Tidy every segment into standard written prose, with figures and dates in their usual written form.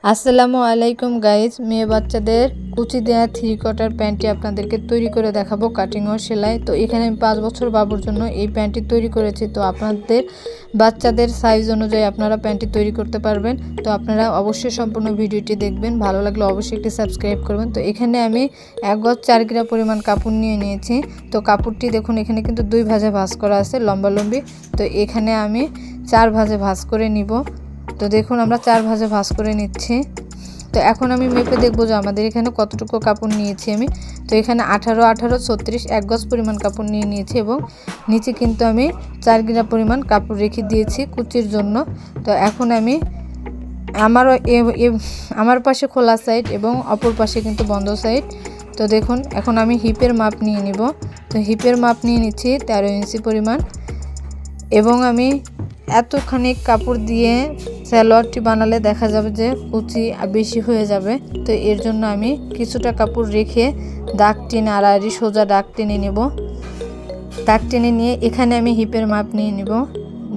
আসসালামু আলাইকুম গাইজ, মেয়ে বাচ্চাদের কুচি দেওয়া থ্রি কোয়ার্টার প্যান্টটি আপনাদেরকে তৈরি করে দেখাবো কাটিং ও সেলাই। তো এখানে আমি 5 বছর বাবুর জন্য এই প্যান্টটি তৈরি করেছি। তো আপনাদের বাচ্চাদের সাইজ অনুযায়ী আপনারা প্যান্টটি তৈরি করতে পারবেন। তো আপনারা অবশ্যই সম্পূর্ণ ভিডিওটি দেখবেন, ভালো লাগলে অবশ্যই একটি সাবস্ক্রাইব করবেন। তো এখানে আমি 1 গজ 4 গিরা পরিমাণ কাপড় নিয়ে নিয়েছি। তো কাপড়টি দেখুন, এখানে কিন্তু 2 ভাঁজে ভাঁজ করা আছে লম্বালম্বি। তো এখানে আমি 4 ভাঁজে ভাঁজ করে নিব। তো দেখুন আমরা 4 ভাঁজে ভাঁজ করে নিচ্ছি। তো এখন আমি মেপে দেখবো যে আমাদের এখানে কতটুকু কাপড় নিয়েছি আমি। তো এখানে 18 18 36 1 গজ পরিমাণ কাপড় নিয়েছি এবং নিচে কিন্তু আমি 4 গিরা পরিমাণ কাপড় রেখে দিয়েছি কুচির জন্য। তো এখন আমি আমার পাশে খোলা সাইড এবং অপর পাশে কিন্তু বন্ধ সাইড। তো দেখুন এখন আমি হিপের মাপ নিয়ে নিব। তো হিপের মাপ নিয়ে নিচ্ছি 13 ইঞ্চি পরিমাণ এবং আমি এতখানি কাপড় দিয়ে সালোয়ারটি বানালে দেখা যাবে যে কুচি বেশি হয়ে যাবে। তো এর জন্য আমি কিছুটা কাপড় রেখে দাগ টেনে আড়াআড়ি সোজা দাগ টেনে নেব। দাগ টেনে নিয়ে এখানে আমি হিপের মাপ নিয়ে নেব।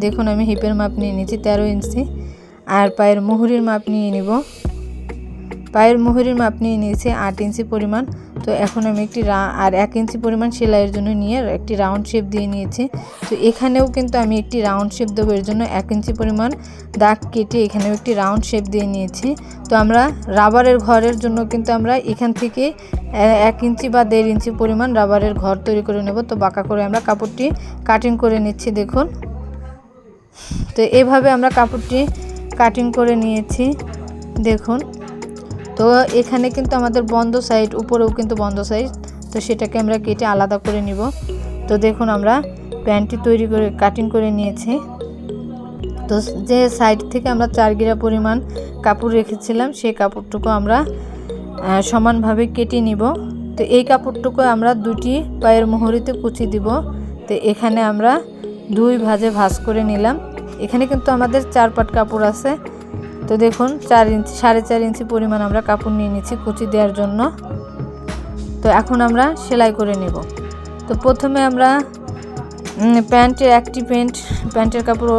দেখুন আমি হিপের মাপ নিয়ে নিয়েছি 13 ইঞ্চি আর পায়ের মুহুরির মাপ নিয়ে নেব। পায়ের মুহুরির মাপ নিয়ে নিয়েছি 8 ইঞ্চি পরিমাণ। তো এখন আমি আর 1 ইঞ্চি পরিমাণ সেলাইয়ের জন্য নিয়ে একটি রাউন্ড শেপ দিয়ে নিয়েছি। তো এখানেও কিন্তু আমি একটি রাউন্ড শেপ দেবো, এর জন্য 1 ইঞ্চি পরিমাণ দাগ কেটে এখানেও একটি রাউন্ড শেপ দিয়ে নিয়েছি। তো আমরা রাবারের ঘরের জন্য কিন্তু আমরা এখান থেকে 1 ইঞ্চি বা 1.5 ইঞ্চি পরিমাণ রাবারের ঘর তৈরি করে নেব। তো বাঁকা করে আমরা কাপড়টি কাটিং করে নিচ্ছি দেখুন। তো এভাবে আমরা কাপড়টি কাটিং করে নিয়েছি দেখুন। তো এখানে কিন্তু আমাদের বন্ধ সাইড, উপরেও কিন্তু বন্ধ সাইড, তো সেটাকে আমরা কেটে আলাদা করে নিব। তো দেখুন আমরা প্যান্টটি তৈরি করে কাটিং করে নিয়েছি। তো যে সাইড থেকে আমরা 4 গিরা পরিমাণ কাপড় রেখেছিলাম সেই কাপড়টুকু আমরা সমানভাবে কেটে নিব। তো এই কাপড়টুকু আমরা 2টি পায়ের মুহুরিতে কুচি দিব। তো এখানে আমরা 2 ভাঁজে ভাঁজ করে নিলাম। এখানে কিন্তু আমাদের 4 পাট কাপড় আছে। তো দেখুন 4 ইঞ্চি 4.5 ইঞ্চি পরিমাণ আমরা কাপড় নিয়ে নিচ্ছি কুচি দেওয়ার জন্য। তো এখন আমরা সেলাই করে নেব। তো প্রথমে আমরা প্যান্টের একটি প্যান্টের কাপড়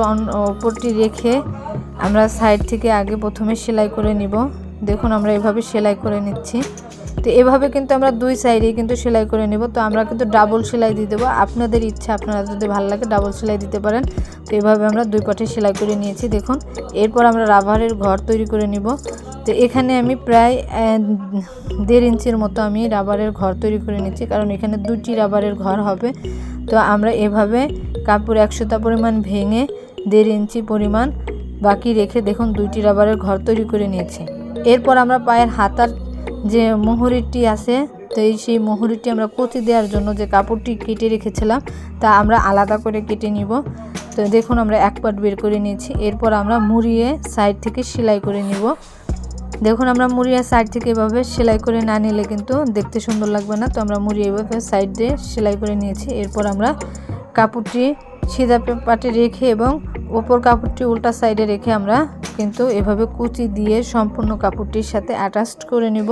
উপরটি রেখে আমরা সাইড থেকে আগে প্রথমে সেলাই করে নিব। দেখুন আমরা এভাবে সেলাই করে নিচ্ছি। তো এভাবে কিন্তু আমরা 2 সাইডেই কিন্তু সেলাই করে নেব। তো আমরা কিন্তু ডাবল সেলাই দিয়ে দেবো, আপনাদের ইচ্ছা, আপনারা যদি ভালো লাগে ডাবল সেলাই দিতে পারেন। তো এভাবে আমরা 2 পাটে সেলাই করে নিয়েছি দেখুন। এরপর আমরা রাবারের ঘর তৈরি করে নিব। তো এখানে আমি প্রায় 1.5 ইঞ্চির মতো আমি রাবারের ঘর তৈরি করে নিচ্ছি, কারণ এখানে 2টি রাবারের ঘর হবে। তো আমরা এভাবে কাপড় 100টা পরিমাণ ভেঙে 1.5 ইঞ্চি পরিমাণ বাকি রেখে দেখুন 2টি রাবারের ঘর তৈরি করে নিয়েছি। এরপর আমরা পায়ের হাতার যে মুহুরিটি আছে, তো সেই মুহুরিটি আমরা কুচি দেওয়ার জন্য যে কাপড়টি কেটে রেখেছিলাম তা আমরা আলাদা করে কেটে নিব। তো দেখুন আমরা 1 পাট বের করে নিয়েছি। এরপর আমরা মুড়িয়ে সাইড থেকে সেলাই করে নিব। দেখুন আমরা মুড়িয়ে সাইড থেকে এভাবে সেলাই করে না নিলে কিন্তু দেখতে সুন্দর লাগবে না। তো আমরা মুড়িয়ে এভাবে সাইড দিয়ে সেলাই করে নিয়েছি। এরপর আমরা কাপড়টি সিধা পাটে রেখে এবং উপর কাপড়টি উল্টা সাইডে রেখে আমরা কিন্তু এভাবে কুচি দিয়ে সম্পূর্ণ কাপড়টির সাথে অ্যাটাচড করে নিব।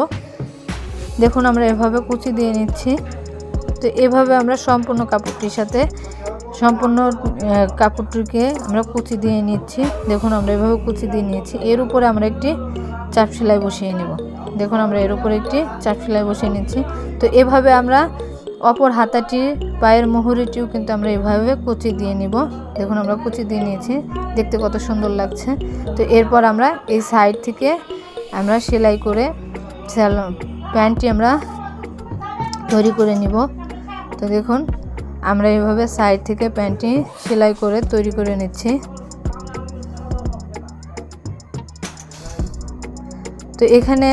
দেখুন আমরা এভাবে কুচি দিয়ে নিচ্ছি। তো এভাবে আমরা সম্পূর্ণ কাপড়টির সাথে সম্পূর্ণ কাপড়টিকে আমরা কুচি দিয়ে নিচ্ছি। দেখুন আমরা এভাবে কুচি দিয়ে নিয়েছি। এর উপরে আমরা একটি চাপ সেলাই বসিয়ে নেব। দেখুন আমরা এর উপরে একটি চাপ সেলাই বসিয়ে নিচ্ছি। তো এভাবে আমরা অপর হাতাটির পায়ের মুহুরিটিও কিন্তু আমরা এভাবে কুচি দিয়ে নিব। দেখুন আমরা কুচি দিয়ে নিয়েছি, দেখতে কত সুন্দর লাগছে। তো এরপর আমরা এই সাইড থেকে আমরা সেলাই করে প্যান্টটি আমরা তৈরি করে নিব। তো দেখুন আমরা এইভাবে সাইড থেকে প্যান্টটি সেলাই করে তৈরি করে নিচ্ছি। তো এখানে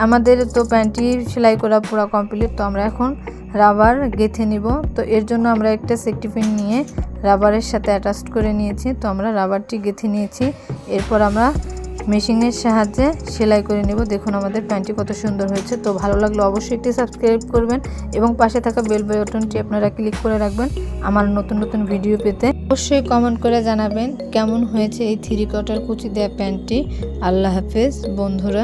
আমাদের তো প্যান্টটি সেলাই করা পুরো কমপ্লিট। তো আমরা এখন রাবার গেঁথে নিব। তো এর জন্য আমরা একটা সেফটি পিন নিয়ে রাবারের সাথে অ্যাটাচ করে নিয়েছি। তো আমরা রাবারটি গেঁথে নিয়েছি। এরপর আমরা মেশিনের সাহায্যে সেলাই করে নেব। দেখুন আমাদের প্যান্টটি কত সুন্দর হয়েছে। তো ভালো লাগলে অবশ্যই একটি সাবস্ক্রাইব করবেন এবং পাশে থাকা বেল বাটনটি আপনারা ক্লিক করে রাখবেন আমার নতুন নতুন ভিডিও পেতে। অবশ্যই কমেন্ট করে জানাবেন কেমন হয়েছে এই 3 কোয়ার্টার কুচি দেওয়া প্যান্টটি। আল্লাহ হাফেজ বন্ধুরা।